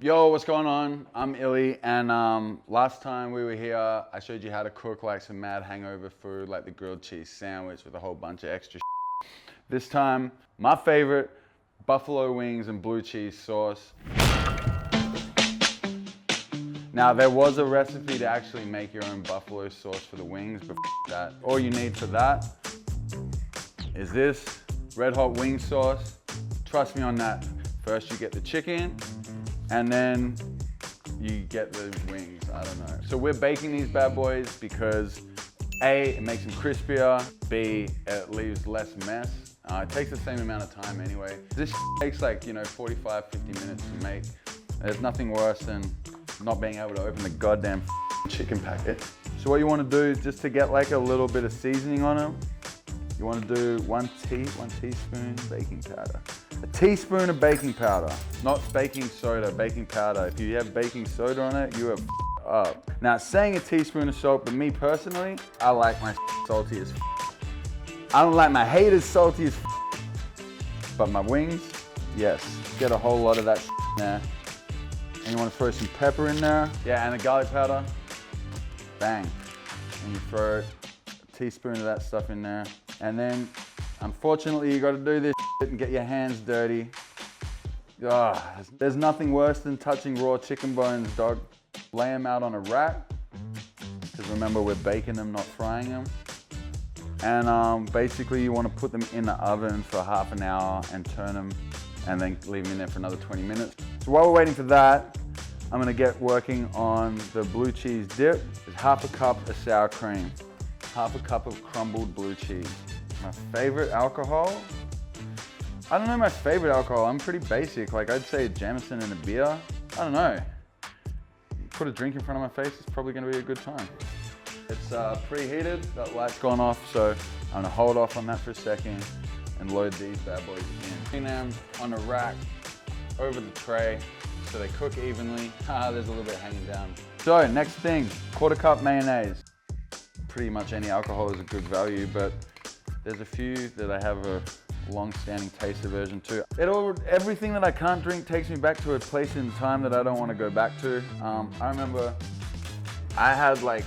Yo, what's going on? I'm Illy, and last time we were here, I showed you how to cook like some mad hangover food, like the grilled cheese sandwich with a whole bunch of extra shit. This time, my favorite, buffalo wings and blue cheese sauce. Now, there was a recipe to actually make your own buffalo sauce for the wings, but that. All you need for that is this red hot wing sauce. Trust me on that. First you get the chicken, and then you get the wings, I don't know. So we're baking these bad boys because A, it makes them crispier, B, it leaves less mess. It takes the same amount of time anyway. This takes like, 45, 50 minutes to make. There's nothing worse than not being able to open the goddamn chicken packet. So what you want to do, just to get like a little bit of seasoning on them, you want to do one teaspoon baking powder. A teaspoon of baking powder, not baking soda, baking powder. If you have baking soda on it, you are up. Now, it's saying a teaspoon of salt, but me personally, I like my salty as I don't like my hate as salty as but my wings, yes. Get a whole lot of that in there. And you want to throw some pepper in there. Yeah, and the garlic powder, bang. And you throw a teaspoon of that stuff in there. And then, unfortunately, you got to do this and get your hands dirty. There's nothing worse than touching raw chicken bones, dog. Lay them out on a rack, because remember, we're baking them, not frying them. And basically, you want to put them in the oven for half an hour and turn them, and then leave them in there for another 20 minutes. So while we're waiting for that, I'm gonna get working on the blue cheese dip. It's half a cup of sour cream, half a cup of crumbled blue cheese. My favorite alcohol? I don't know my favorite alcohol. I'm pretty basic. Like, I'd say a Jameson and a beer. I don't know. Put a drink in front of my face, it's probably gonna be a good time. It's preheated, that light's gone off, so I'm gonna hold off on that for a second and load these bad boys in. Putting them on a rack over the tray so they cook evenly. There's a little bit hanging down. So next thing, quarter cup mayonnaise. Pretty much any alcohol is a good value, but there's a few that I have a long-standing taste aversion to. Everything that I can't drink takes me back to a place in time that I don't want to go back to. I remember I had like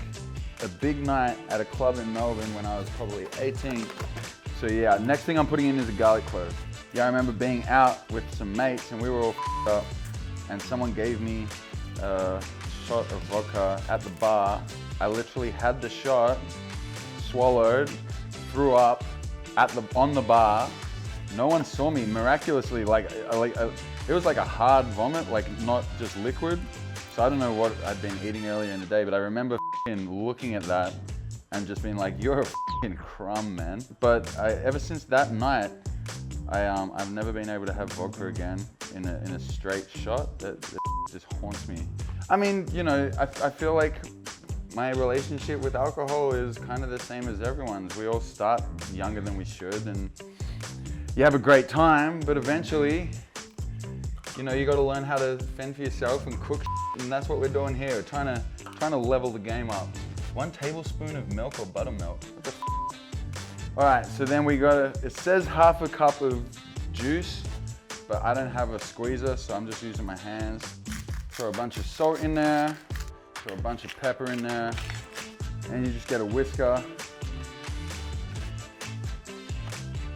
a big night at a club in Melbourne when I was probably 18. So yeah, next thing I'm putting in is a garlic clove. Yeah, I remember being out with some mates and we were all up, and someone gave me a shot of vodka at the bar. I literally had the shot, swallowed, threw up on the bar. No one saw me, miraculously. It was like a hard vomit, like not just liquid. So I don't know what I'd been eating earlier in the day, but I remember looking at that and just being like, you're a crumb, man. But ever since that night, I've never been able to have vodka again in a straight shot. That just haunts me. I mean, I feel like my relationship with alcohol is kind of the same as everyone's. We all start younger than we should, and you have a great time, but eventually, you got to learn how to fend for yourself and cook, and that's what we're doing here. We're trying to level the game up. 1 tablespoon of milk or buttermilk. All right, so then it says half a cup of juice, but I don't have a squeezer, so I'm just using my hands. Throw a bunch of salt in there, throw a bunch of pepper in there, and you just get a whisker.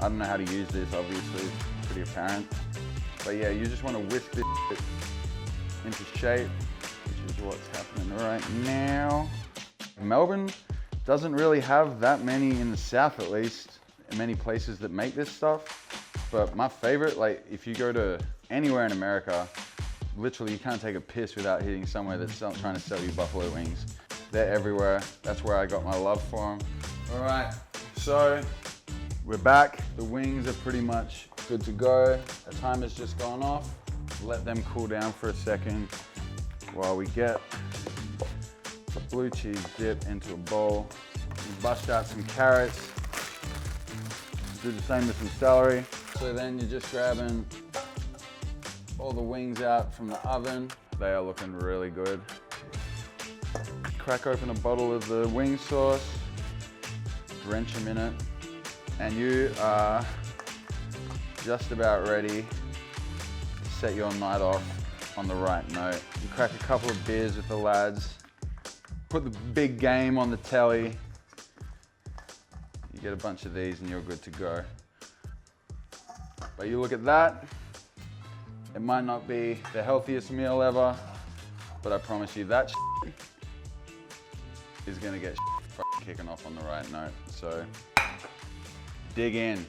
I don't know how to use this, obviously, it's pretty apparent. But yeah, you just want to whisk this into shape, which is what's happening right now. Melbourne doesn't really have that many, in the south at least, many places that make this stuff. But my favorite, like if you go to anywhere in America, literally you can't take a piss without hitting somewhere that's trying to sell you buffalo wings. They're everywhere. That's where I got my love for them. All right, so we're back. The wings are pretty much good to go. The timer's just gone off. Let them cool down for a second while we get the blue cheese dip into a bowl. We bust out some carrots. Do the same with some celery. So then you're just grabbing all the wings out from the oven. They are looking really good. Crack open a bottle of the wing sauce, drench them in it, and you are just about ready to set your night off on the right note. You crack a couple of beers with the lads, put the big game on the telly. You get a bunch of these and you're good to go. But you look at that, it might not be the healthiest meal ever, but I promise you that is gonna get kicking off on the right note. So dig in.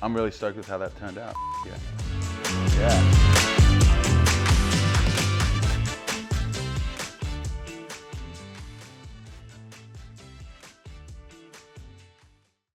I'm really stoked with how that turned out. Yeah.